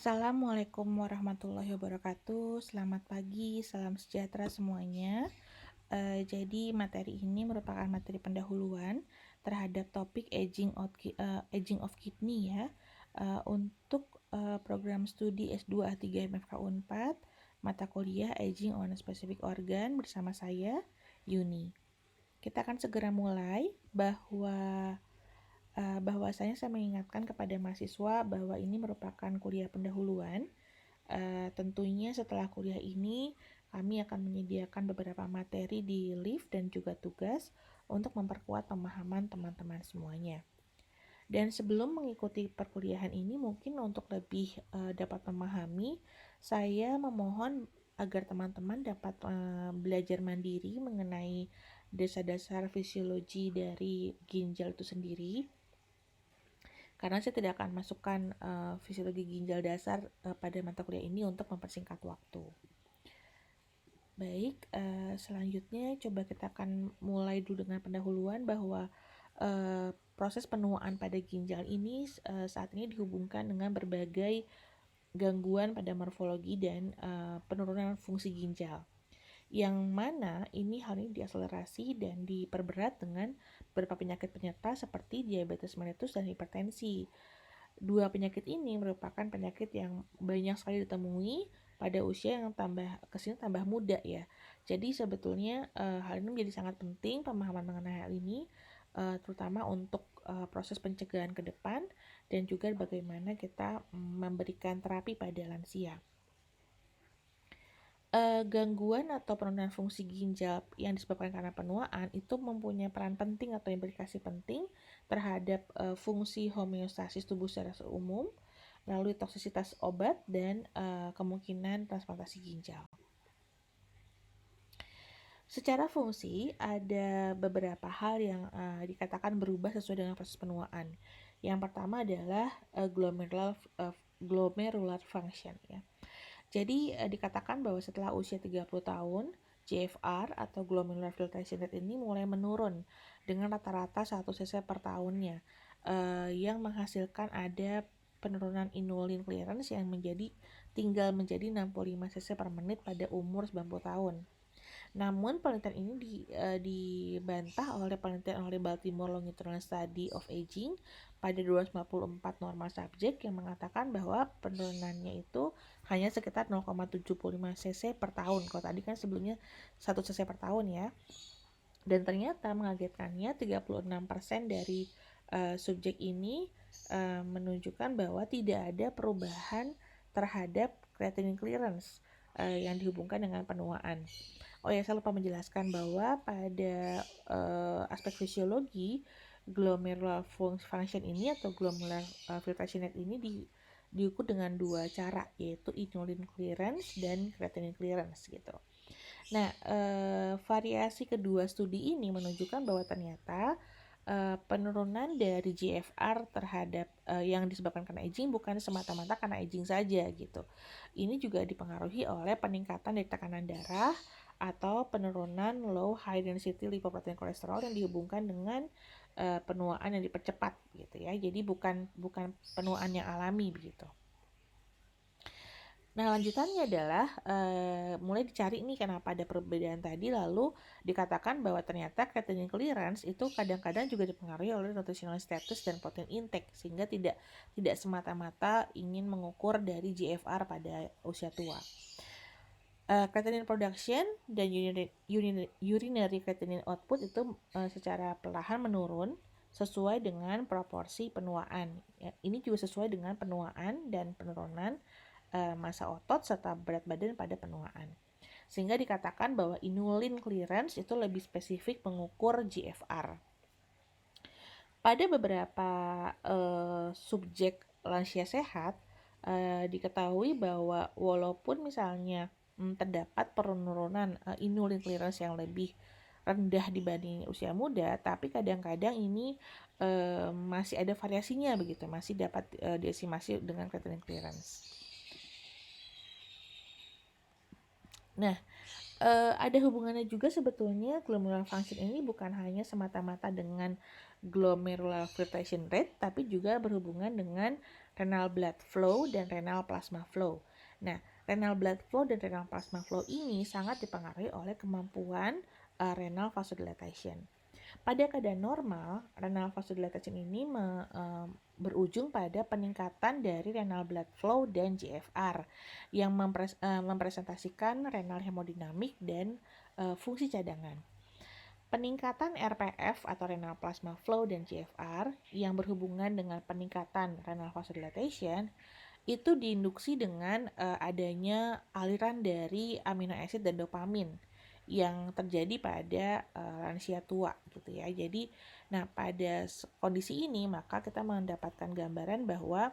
Assalamualaikum warahmatullahi wabarakatuh. Selamat pagi, salam sejahtera semuanya. Jadi materi ini merupakan materi pendahuluan terhadap topik aging of kidney ya. Untuk program studi S2 A3 MFK Unpad, mata kuliah Aging on a Specific Organ bersama saya, Yuni. Kita akan segera mulai bahwasanya saya mengingatkan kepada mahasiswa bahwa ini merupakan kuliah pendahuluan. Tentunya setelah kuliah ini kami akan menyediakan beberapa materi di live dan juga tugas untuk memperkuat pemahaman teman-teman semuanya. Dan sebelum mengikuti perkuliahan ini, mungkin untuk lebih dapat memahami, saya memohon agar teman-teman dapat belajar mandiri mengenai dasar-dasar fisiologi dari ginjal itu sendiri. Karena saya tidak akan masukkan fisiologi ginjal dasar pada mata kuliah ini untuk mempersingkat waktu. Baik, selanjutnya coba kita akan mulai dulu dengan pendahuluan bahwa proses penuaan pada ginjal ini saat ini dihubungkan dengan berbagai gangguan pada morfologi dan penurunan fungsi ginjal. Yang mana hal ini diakselerasi dan diperberat dengan beberapa penyakit penyerta seperti diabetes mellitus dan hipertensi. Dua penyakit ini merupakan penyakit yang banyak sekali ditemui pada usia yang tambah muda ya. Jadi sebetulnya hal ini menjadi sangat penting pemahaman mengenai hal ini, terutama untuk proses pencegahan ke depan dan juga bagaimana kita memberikan terapi pada lansia. Gangguan atau penurunan fungsi ginjal yang disebabkan karena penuaan itu mempunyai peran penting atau implikasi penting terhadap fungsi homeostasis tubuh secara umum melalui toksisitas obat dan kemungkinan transplantasi ginjal. Secara fungsi ada beberapa hal yang dikatakan berubah sesuai dengan proses penuaan. Yang pertama adalah glomerular function ya. Jadi dikatakan bahwa setelah usia 30 tahun, GFR atau glomerular filtration rate ini mulai menurun dengan rata-rata 1 cc per tahunnya, yang menghasilkan ada penurunan inulin clearance yang tinggal menjadi 65 cc per menit pada umur 90 tahun. Namun penelitian ini dibantah oleh penelitian oleh Baltimore Longitudinal Study of Aging pada 294 normal subjek yang mengatakan bahwa penurunannya itu hanya sekitar 0,75 cc per tahun. Kalau tadi kan sebelumnya 1 cc per tahun ya. Dan ternyata mengagetkannya 36% dari subjek ini menunjukkan bahwa tidak ada perubahan terhadap creatinine clearance yang dihubungkan dengan penuaan. Oh ya, saya lupa menjelaskan bahwa pada aspek fisiologi glomerular function ini atau glomerular filtration rate ini diukur dengan dua cara, yaitu inulin clearance dan creatinine clearance gitu. Nah, variasi kedua studi ini menunjukkan bahwa ternyata penurunan dari GFR terhadap yang disebabkan karena aging bukan semata-mata karena aging saja gitu. Ini juga dipengaruhi oleh peningkatan dari tekanan darah atau penurunan low high density lipoprotein kolesterol yang dihubungkan dengan penuaan yang dipercepat gitu ya. Jadi bukan penuaan yang alami begitu. Nah, lanjutannya adalah mulai dicari nih kenapa ada perbedaan tadi, lalu dikatakan bahwa ternyata creatinine clearance itu kadang-kadang juga dipengaruhi oleh nutritional status dan protein intake, sehingga tidak semata-mata ingin mengukur dari GFR pada usia tua. Creatinine production dan urinary creatinine output itu secara perlahan menurun sesuai dengan proporsi penuaan. Ya, ini juga sesuai dengan penuaan dan penurunan massa otot serta berat badan pada penuaan. Sehingga dikatakan bahwa inulin clearance itu lebih spesifik mengukur GFR. Pada beberapa subjek lansia sehat, diketahui bahwa walaupun misalnya terdapat penurunan inulin clearance yang lebih rendah dibanding usia muda, tapi kadang-kadang ini masih ada variasinya begitu, masih dapat diestimasi dengan creatinine clearance. Nah, Ada hubungannya juga sebetulnya glomerular function ini bukan hanya semata-mata dengan glomerular filtration rate, tapi juga berhubungan dengan renal blood flow dan renal plasma flow. Nah, renal blood flow dan renal plasma flow ini sangat dipengaruhi oleh kemampuan renal vasodilatation. Pada keadaan normal, renal vasodilatation ini berujung pada peningkatan dari renal blood flow dan GFR yang mempresentasikan renal hemodinamik dan fungsi cadangan. Peningkatan RPF atau renal plasma flow dan GFR yang berhubungan dengan peningkatan renal vasodilatation itu diinduksi dengan adanya aliran dari amino acid dan dopamin yang terjadi pada lansia tua gitu ya. Jadi, nah pada kondisi ini maka kita mendapatkan gambaran bahwa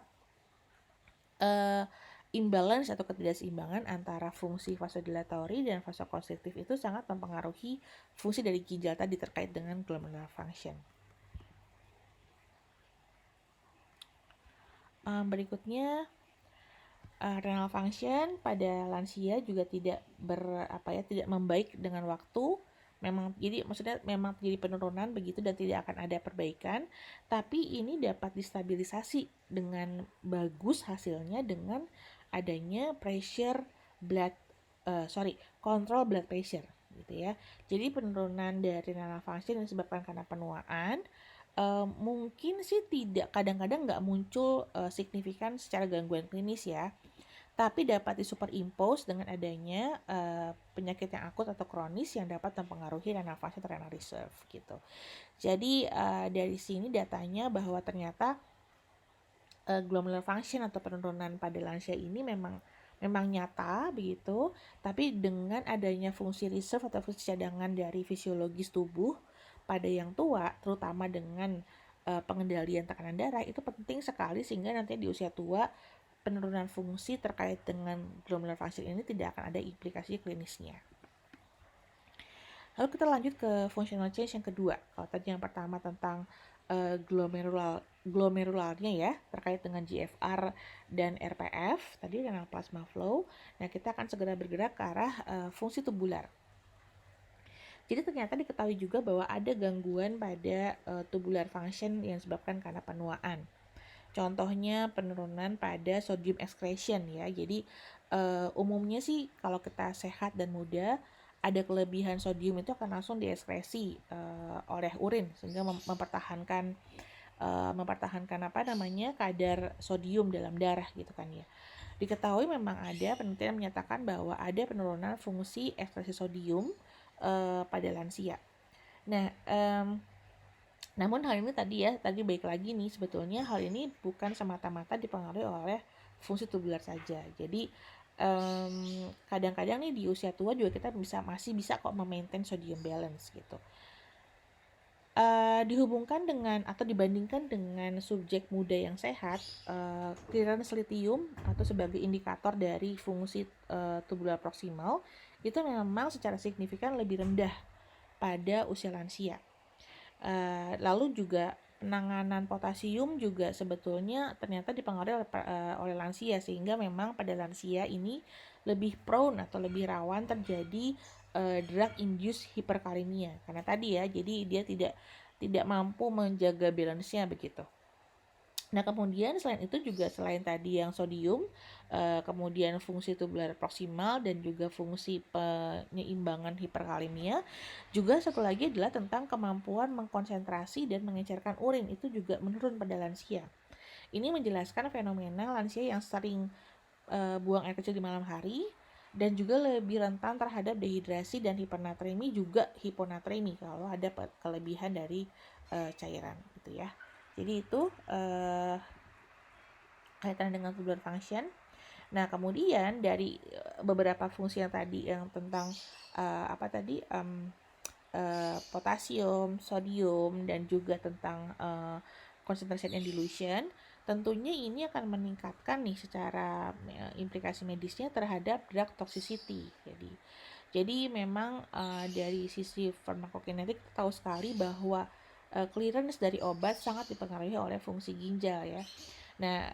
imbalance atau ketidakseimbangan antara fungsi vasodilatori dan vasokonstriktif itu sangat mempengaruhi fungsi dari ginjal tadi terkait dengan glomerular function. Berikutnya renal function pada lansia juga tidak tidak membaik dengan waktu. Memang terjadi penurunan begitu dan tidak akan ada perbaikan, tapi ini dapat distabilisasi dengan bagus hasilnya dengan adanya control blood pressure gitu ya. Jadi penurunan dari renal function yang disebabkan karena penuaan mungkin sih kadang-kadang nggak muncul signifikan secara gangguan klinis ya, tapi dapat disuperimpose dengan adanya penyakit yang akut atau kronis yang dapat mempengaruhi renal function atau renal reserve gitu. Jadi dari sini datanya bahwa ternyata glomerular function atau penurunan pada lansia ini memang nyata begitu, tapi dengan adanya fungsi reserve atau fungsi cadangan dari fisiologis tubuh pada yang tua, terutama dengan pengendalian tekanan darah itu penting sekali sehingga nanti di usia tua penurunan fungsi terkait dengan glomerular function ini tidak akan ada implikasi klinisnya. Lalu kita lanjut ke functional change yang kedua. Kalau tadi yang pertama tentang glomerularnya ya, terkait dengan GFR dan RPF, tadi renal plasma flow. Nah, kita akan segera bergerak ke arah fungsi tubular. Jadi ternyata diketahui juga bahwa ada gangguan pada tubular function yang disebabkan karena penuaan. Contohnya penurunan pada sodium excretion ya. Jadi umumnya sih kalau kita sehat dan muda ada kelebihan sodium itu akan langsung dieskresi oleh urin sehingga mempertahankan kadar sodium dalam darah gitu kan ya. Diketahui memang ada penelitian menyatakan bahwa ada penurunan fungsi ekskresi sodium pada lansia. Nah, namun hal ini tadi baik lagi nih, sebetulnya hal ini bukan semata-mata dipengaruhi oleh fungsi tubular saja. Jadi kadang-kadang nih di usia tua juga kita masih bisa kok memaintain sodium balance gitu. Dihubungkan dengan atau dibandingkan dengan subjek muda yang sehat, clearance lithium atau sebagai indikator dari fungsi tubular proksimal itu memang secara signifikan lebih rendah pada usia lansia. Lalu juga penanganan potasium juga sebetulnya ternyata dipengaruhi oleh lansia sehingga memang pada lansia ini lebih prone atau lebih rawan terjadi drug induced hyperkalemia karena tadi ya, jadi dia tidak mampu menjaga balance-nya begitu. Nah, kemudian selain tadi yang sodium, kemudian fungsi tubular proksimal dan juga fungsi penyeimbangan hiperkalemia, juga satu lagi adalah tentang kemampuan mengkonsentrasi dan mengecerkan urin itu juga menurun pada lansia. Ini menjelaskan fenomena lansia yang sering buang air kecil di malam hari dan juga lebih rentan terhadap dehidrasi dan hipernatremi juga hiponatremi kalau ada kelebihan dari cairan gitu ya. Jadi itu kaitan dengan tubular function. Nah, kemudian dari beberapa fungsi yang tadi yang tentang potasium, sodium dan juga tentang concentration and dilution, tentunya ini akan meningkatkan nih secara implikasi medisnya terhadap drug toxicity. Jadi memang dari sisi farmakokinetik kita tahu sekali bahwa clearance dari obat sangat dipengaruhi oleh fungsi ginjal ya. Nah,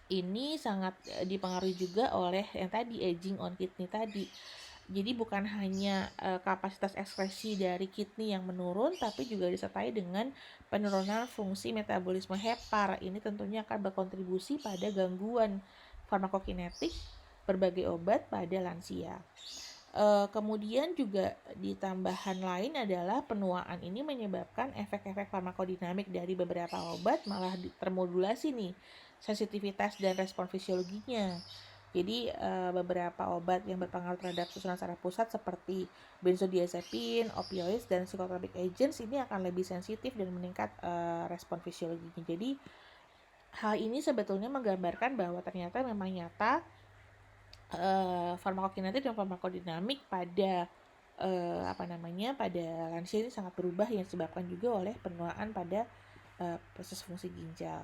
Ini sangat dipengaruhi juga oleh yang tadi, aging on kidney tadi. Jadi bukan hanya kapasitas ekskresi dari kidney yang menurun, tapi juga disertai dengan penurunan fungsi metabolisme hepar. Ini tentunya akan berkontribusi pada gangguan farmakokinetik berbagai obat pada lansia. Kemudian juga di tambahan lain adalah penuaan ini menyebabkan efek-efek farmakodinamik dari beberapa obat malah termodulasi nih sensitivitas dan respon fisiologinya. Jadi beberapa obat yang berpengaruh terhadap susunan saraf pusat seperti benzodiazepin, opioids, dan psychotropic agents ini akan lebih sensitif dan meningkat respon fisiologinya. Jadi hal ini sebetulnya menggambarkan bahwa ternyata memang nyata farmakokinetik dan farmakodinamik pada pada lansia ini sangat berubah yang disebabkan juga oleh penuaan pada proses fungsi ginjal.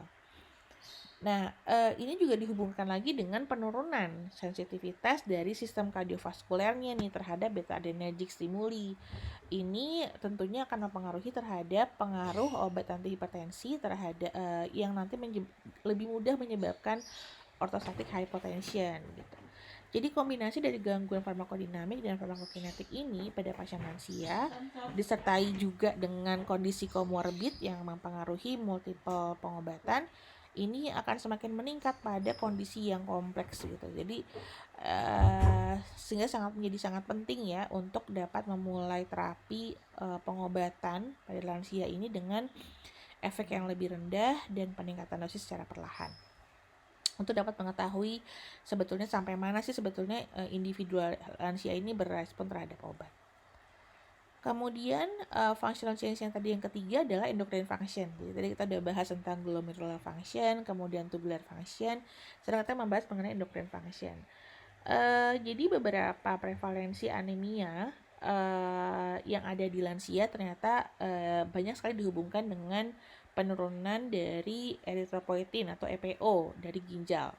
Nah, ini juga dihubungkan lagi dengan penurunan sensitivitas dari sistem kardiovaskulernya nih terhadap beta-adrenergic stimuli. Ini tentunya akan mempengaruhi terhadap pengaruh obat antihipertensi terhadap yang nanti lebih mudah menyebabkan orthostatic hypotension gitu. Jadi kombinasi dari gangguan farmakodinamik dan farmakokinetik ini pada pasien lansia disertai juga dengan kondisi komorbid yang mempengaruhi multiple pengobatan ini akan semakin meningkat pada kondisi yang kompleks gitu. Jadi sehingga menjadi sangat penting ya untuk dapat memulai terapi pengobatan pada lansia ini dengan efek yang lebih rendah dan peningkatan dosis secara perlahan. Untuk dapat mengetahui sebetulnya sampai mana sih sebetulnya individual lansia ini berespon terhadap obat. Kemudian functional change yang tadi yang ketiga adalah endocrine function. Jadi tadi kita udah bahas tentang glomerular function, kemudian tubular function. Sekarang kita membahas mengenai endocrine function. Jadi beberapa prevalensi anemia yang ada di lansia ternyata banyak sekali dihubungkan dengan penurunan dari eritropoietin atau EPO dari ginjal.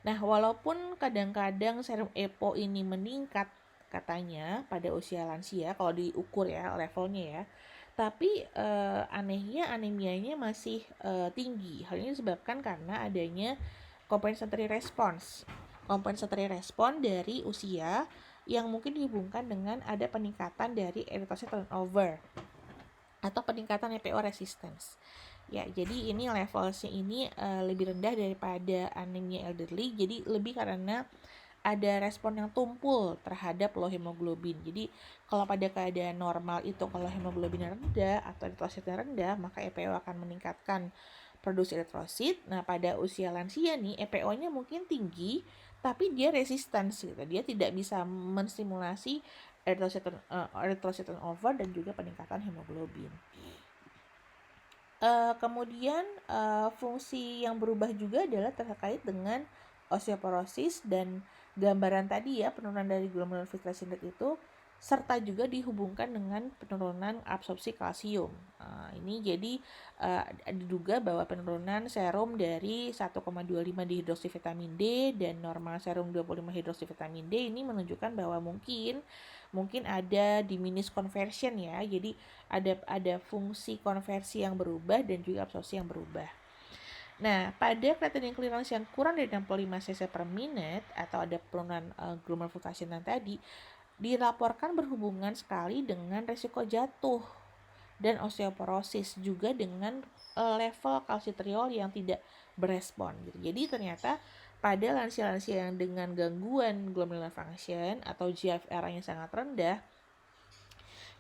Nah, walaupun kadang-kadang serum EPO ini meningkat katanya pada usia lansia kalau diukur ya levelnya ya, tapi anehnya anemianya masih tinggi. Hal ini disebabkan karena adanya compensatory response. Compensatory response dari usia yang mungkin dihubungkan dengan ada peningkatan dari erythrocyte turnover atau peningkatan EPO resistance. Ya, jadi ini levelnya ini lebih rendah daripada anemia elderly. Jadi lebih karena ada respon yang tumpul terhadap low hemoglobin. Jadi kalau pada keadaan normal itu kalau hemoglobin rendah atau eritrositnya rendah, maka EPO akan meningkatkan produksi eritrosit. Nah, pada usia lansia nih EPO-nya mungkin tinggi, tapi dia resisten gitu. Dia tidak bisa menstimulasi eritrosit turnover dan juga peningkatan hemoglobin. Kemudian fungsi yang berubah juga adalah terkait dengan osteoporosis dan gambaran tadi ya penurunan dari glomerular filtration rate itu serta juga dihubungkan dengan penurunan absorpsi kalsium. Ini jadi diduga bahwa penurunan serum dari 1,25 dihidroksivitamin D dan normal serum 25 hidroksivitamin D ini menunjukkan bahwa mungkin ada diminished conversion ya. Jadi ada fungsi konversi yang berubah dan juga absorpsi yang berubah. Nah, pada creatinine clearance yang kurang dari 65 cc per minute atau ada penurunan glomerular filtration tadi dilaporkan berhubungan sekali dengan resiko jatuh dan osteoporosis juga dengan level kalsitriol yang tidak berespon gitu. Jadi ternyata pada lansia-lansia yang dengan gangguan glomerular function atau GFR-nya sangat rendah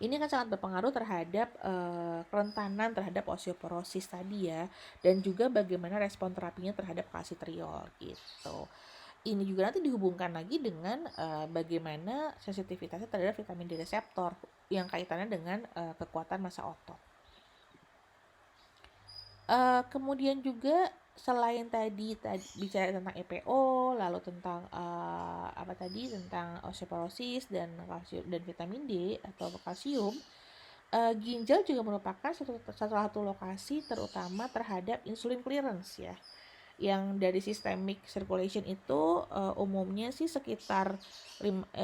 ini kan sangat berpengaruh terhadap kerentanan terhadap osteoporosis tadi ya, dan juga bagaimana respon terapinya terhadap kalsitriol gitu. Ini juga nanti dihubungkan lagi dengan bagaimana sensitivitasnya terhadap vitamin D reseptor yang kaitannya dengan kekuatan massa otot. Kemudian juga selain tadi bicara tentang EPO, lalu tentang tentang osteoporosis dan kalsium dan vitamin D atau kalsium, ginjal juga merupakan satu lokasi terutama terhadap insulin clearance ya. Yang dari systemic circulation itu umumnya sih sekitar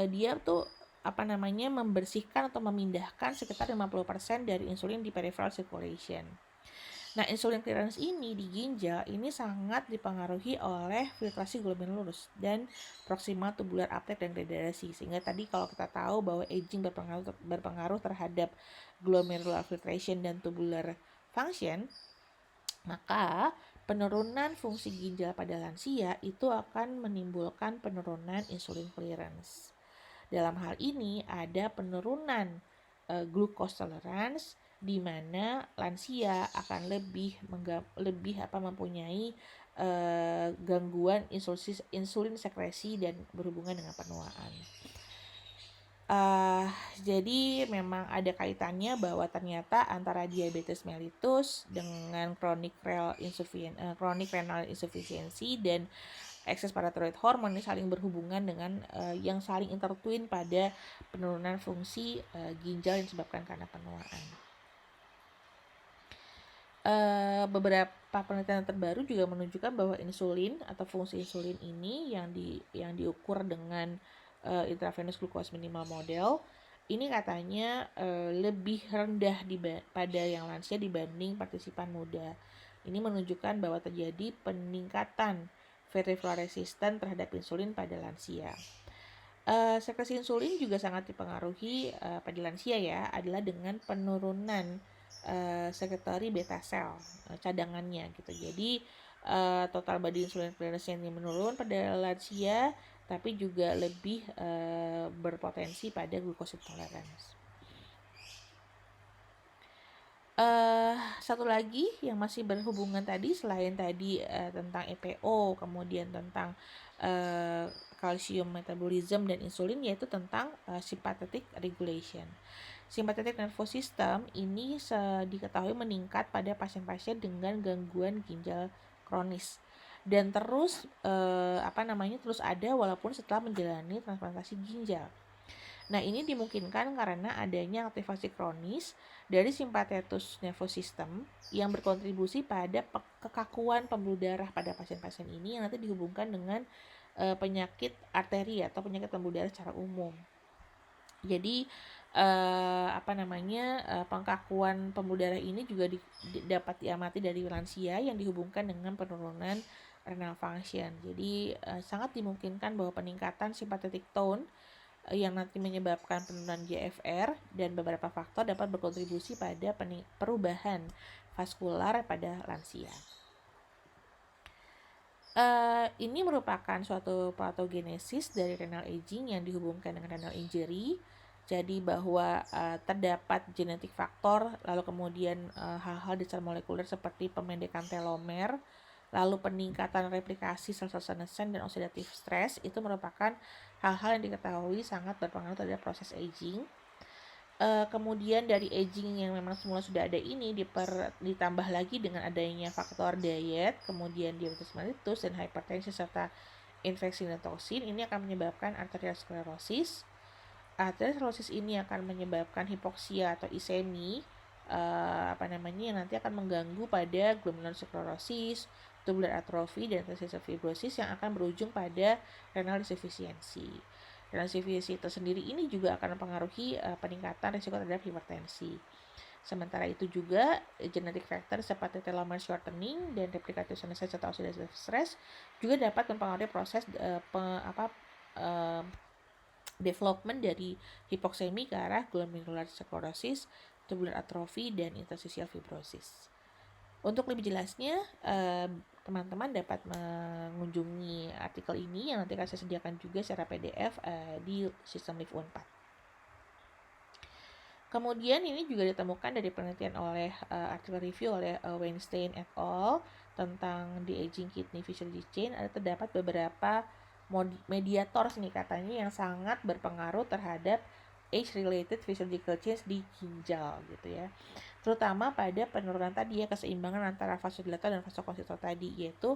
dia tuh membersihkan atau memindahkan sekitar 50% dari insulin di peripheral circulation. Nah, insulin clearance ini di ginjal ini sangat dipengaruhi oleh filtrasi glomerulus dan proximal tubular uptake dan regenerasi. Sehingga tadi kalau kita tahu bahwa aging berpengaruh terhadap glomerular filtration dan tubular function, maka penurunan fungsi ginjal pada lansia itu akan menimbulkan penurunan insulin clearance. Dalam hal ini ada penurunan glucose tolerance di mana lansia akan mempunyai gangguan insulin sekresi dan berhubungan dengan penuaan. Jadi memang ada kaitannya bahwa ternyata antara diabetes mellitus dengan chronic renal insufficiency dan ekses paratiroid hormon ini saling berhubungan dengan yang saling intertwin pada penurunan fungsi ginjal yang disebabkan karena penuaan. Beberapa penelitian terbaru juga menunjukkan bahwa insulin atau fungsi insulin ini yang diukur dengan intravenous glucose minimal model ini katanya lebih rendah pada yang lansia dibanding partisipan muda. Ini menunjukkan bahwa terjadi peningkatan peripheral resistant terhadap insulin pada lansia. Sekresi insulin juga sangat dipengaruhi pada lansia ya, adalah dengan penurunan secretory beta cell cadangannya gitu. Jadi total body insulin clearance yang menurun pada lansia, tapi juga lebih berpotensi pada glucose intolerance. Satu lagi yang masih berhubungan tadi selain tadi tentang EPO, kemudian tentang calcium metabolism dan insulin, yaitu tentang sympathetic regulation. Sympathetic nervous system ini diketahui meningkat pada pasien-pasien dengan gangguan ginjal kronis dan terus terus ada walaupun setelah menjalani transplantasi ginjal. Nah, ini dimungkinkan karena adanya aktivasi kronis dari sympathetus nervous system yang berkontribusi pada kekakuan pembuluh darah pada pasien-pasien ini yang nanti dihubungkan dengan penyakit arteri atau penyakit pembuluh darah secara umum. Jadi pengkakuan pembuluh darah ini juga dapat diamati dari lansia yang dihubungkan dengan penurunan renal function. Jadi sangat dimungkinkan bahwa peningkatan sympathetic tone yang nanti menyebabkan penurunan GFR dan beberapa faktor dapat berkontribusi pada perubahan vaskular pada lansia. Ini merupakan suatu patogenesis dari renal aging yang dihubungkan dengan renal injury. Jadi bahwa terdapat genetik faktor, lalu kemudian hal-hal di sel molekuler seperti pemendekan telomer, lalu peningkatan replikasi sel-sel senescent dan oxidative stress itu merupakan hal-hal yang diketahui sangat berpengaruh terhadap proses aging. Kemudian dari aging yang memang semula sudah ada ini ditambah lagi dengan adanya faktor diet, kemudian diabetes mellitus dan hipertensi serta infeksi dan toksin, ini akan menyebabkan arteriosklerosis. Arteriosklerosis ini akan menyebabkan hipoksia atau isemi yang nanti akan mengganggu pada glomerulosklerosis, tubular atrophy dan interstitial fibrosis yang akan berujung pada renal insufficiency. Renal insufficiency tersendiri ini juga akan mempengaruhi peningkatan risiko terhadap hipertensi. Sementara itu juga genetic factor seperti telomere shortening dan replicative senescence serta oxidative stress juga dapat mempengaruhi proses development dari hipoksemi ke arah glomerular sclerosis, tubular atrophy dan interstitial fibrosis. Untuk lebih jelasnya, teman-teman dapat mengunjungi artikel ini yang nanti akan saya sediakan juga secara PDF di sistem Live Unpad. Kemudian ini juga ditemukan dari penelitian oleh artikel review oleh Weinstein et al. Tentang the aging kidney physiology chain. Terdapat beberapa mediator nih katanya yang sangat berpengaruh terhadap age-related physiological change di ginjal gitu ya. Terutama pada penurunan tadi ya, keseimbangan antara vasodilator dan vasokonstriktor tadi, yaitu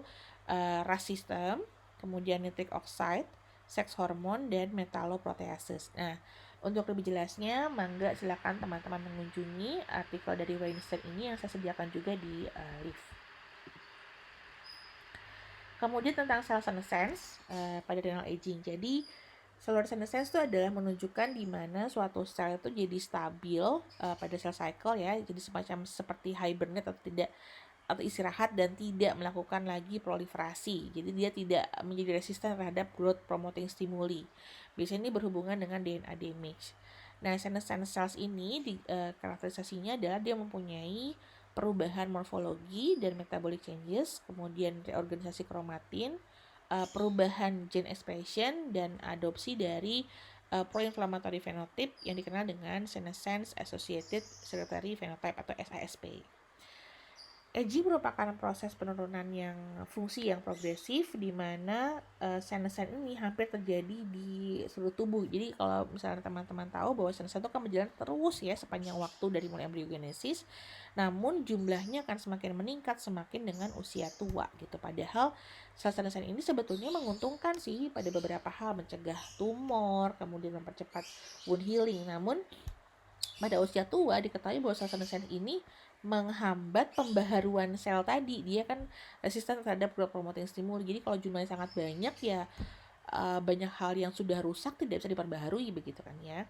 RAS system, kemudian nitric oxide, sex hormone, dan metalloproteases. Nah, untuk lebih jelasnya, mangga silakan teman-teman mengunjungi artikel dari Weinstein ini yang saya sediakan juga di Live. Kemudian tentang cell senescence pada renal aging. Jadi cellular senescence itu adalah menunjukkan di mana suatu sel itu jadi stabil pada cell cycle ya, jadi semacam seperti hibernate atau tidak atau istirahat dan tidak melakukan lagi proliferasi. Jadi dia tidak menjadi resisten terhadap growth promoting stimuli. Biasanya ini berhubungan dengan DNA damage. Nah, senescent cells ini karakterisasinya adalah dia mempunyai perubahan morfologi dan metabolic changes, kemudian reorganisasi kromatin, perubahan gene expression, dan adopsi dari pro-inflammatory phenotype yang dikenal dengan senescence associated secretory phenotype atau SASP. Aging merupakan proses penurunan yang fungsi yang progresif di mana senescent ini hampir terjadi di seluruh tubuh. Jadi kalau misalnya teman-teman tahu bahwa senescent itu kan berjalan terus ya sepanjang waktu dari mulai embryogenesis, namun jumlahnya akan semakin meningkat semakin dengan usia tua gitu. Padahal sel senescent ini sebetulnya menguntungkan sih pada beberapa hal, mencegah tumor, kemudian mempercepat wound healing. Namun pada usia tua diketahui bahwa sel senescent ini menghambat pembaharuan sel tadi. Dia kan resisten terhadap growth promoting stimuli. Jadi kalau jumlahnya sangat banyak ya banyak hal yang sudah rusak tidak bisa diperbaharui begitu kan ya.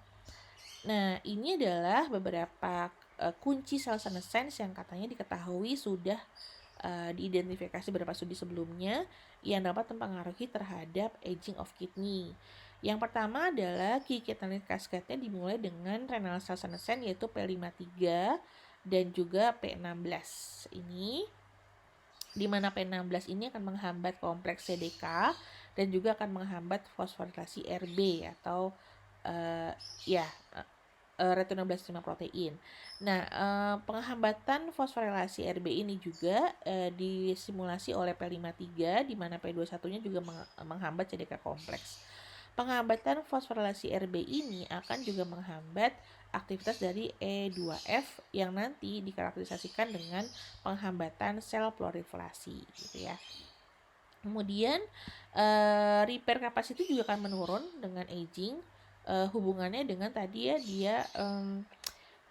Nah, ini adalah beberapa kunci sel senescence yang katanya diketahui sudah diidentifikasi beberapa studi sebelumnya yang dapat mempengaruhi terhadap aging of kidney. Yang pertama adalah key catalytic cascade-nya dimulai dengan renal cell senescent yaitu P53 dan juga P16 ini, di mana P16 ini akan menghambat kompleks CDK dan juga akan menghambat fosforilasi RB atau retinoblastima protein. Nah, penghambatan fosforilasi RB ini juga disimulasi oleh P53 di mana P21-nya juga menghambat CDK kompleks. Penghambatan fosforilasi RB ini akan juga menghambat aktivitas dari E2F yang nanti dikarakterisasikan dengan penghambatan sel proliferasi gitu ya. Kemudian repair capacity juga akan menurun dengan aging. Hubungannya dengan tadi ya dia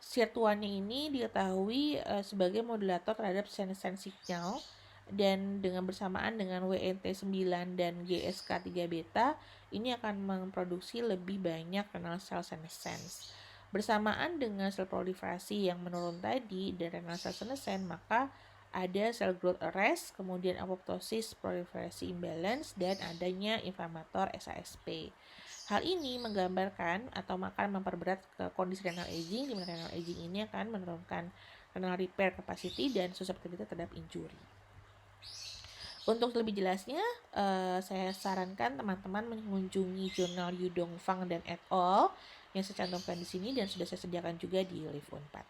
SIRT1 ini diketahui sebagai modulator terhadap senescent signal dan dengan bersamaan dengan WNT9 dan GSK3 beta ini akan memproduksi lebih banyak renal cell senescence. Bersamaan dengan sel proliferasi yang menurun tadi dan renal cell senescent, maka ada cell growth arrest, kemudian apoptosis proliferasi imbalance, dan adanya inflamator SASP. Hal ini menggambarkan atau akan memperberat kondisi renal aging, di mana renal aging ini akan menurunkan renal repair capacity dan susceptibility terhadap injury. Untuk lebih jelasnya, saya sarankan teman-teman mengunjungi jurnal Yu Dongfang dan et al. Yang saya cantumkan di sini dan sudah saya sediakan juga di Live Unpad.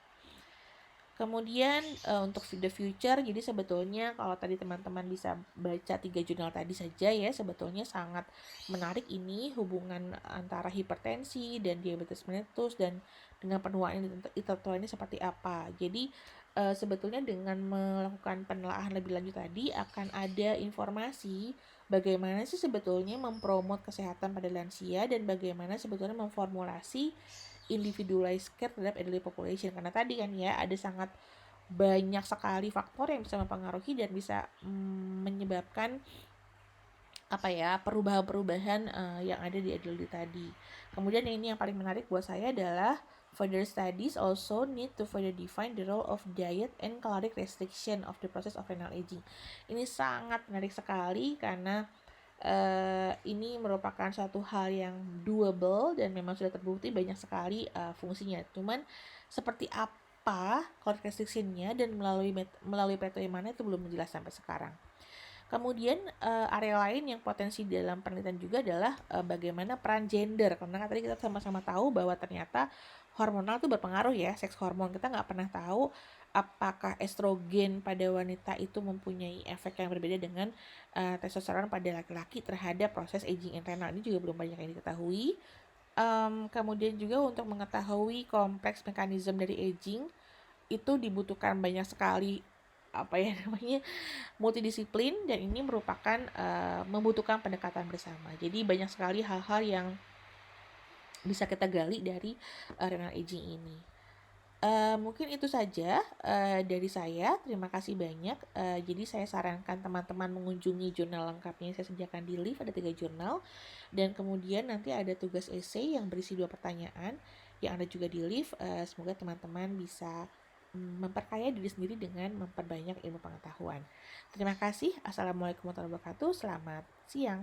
Kemudian untuk the future, jadi sebetulnya kalau tadi teman-teman bisa baca 3 jurnal tadi saja ya, sebetulnya sangat menarik ini hubungan antara hipertensi dan diabetes mellitus dan dengan penuaan intelektual ini seperti apa. Jadi sebetulnya dengan melakukan penelaahan lebih lanjut tadi akan ada informasi bagaimana sih sebetulnya mempromot kesehatan pada lansia dan bagaimana sebetulnya memformulasi individualized care terhadap elderly population, karena tadi kan ya ada sangat banyak sekali faktor yang bisa mempengaruhi dan bisa menyebabkan perubahan-perubahan yang ada di elderly tadi. Kemudian ini yang paling menarik buat saya adalah further studies also need to further define the role of diet and caloric restriction of the process of renal aging. Ini sangat menarik sekali karena ini merupakan suatu hal yang doable dan memang sudah terbukti banyak sekali fungsinya. Cuman seperti apa caloric restriction-nya dan melalui metode mana itu belum jelas sampai sekarang. Kemudian area lain yang potensi dalam penelitian juga adalah bagaimana peran gender. Karena tadi kita sama-sama tahu bahwa ternyata hormonal itu berpengaruh ya, seks hormon. Kita nggak pernah tahu apakah estrogen pada wanita itu mempunyai efek yang berbeda dengan testosteron pada laki-laki terhadap proses aging internal. Ini juga belum banyak yang diketahui. Kemudian juga untuk mengetahui kompleks mekanisme dari aging itu dibutuhkan banyak sekali multidisiplin, dan ini merupakan membutuhkan pendekatan bersama. Jadi banyak sekali hal-hal yang bisa kita gali dari renal aging ini. Mungkin itu saja dari saya. Terima kasih banyak. Jadi saya sarankan teman-teman mengunjungi jurnal lengkapnya yang saya sediakan di Live, ada 3 jurnal, dan kemudian nanti ada tugas essay yang berisi 2 pertanyaan yang ada juga di Live. Semoga teman-teman bisa memperkaya diri sendiri dengan memperbanyak ilmu pengetahuan. Terima kasih. Assalamualaikum warahmatullahi wabarakatuh. Selamat siang.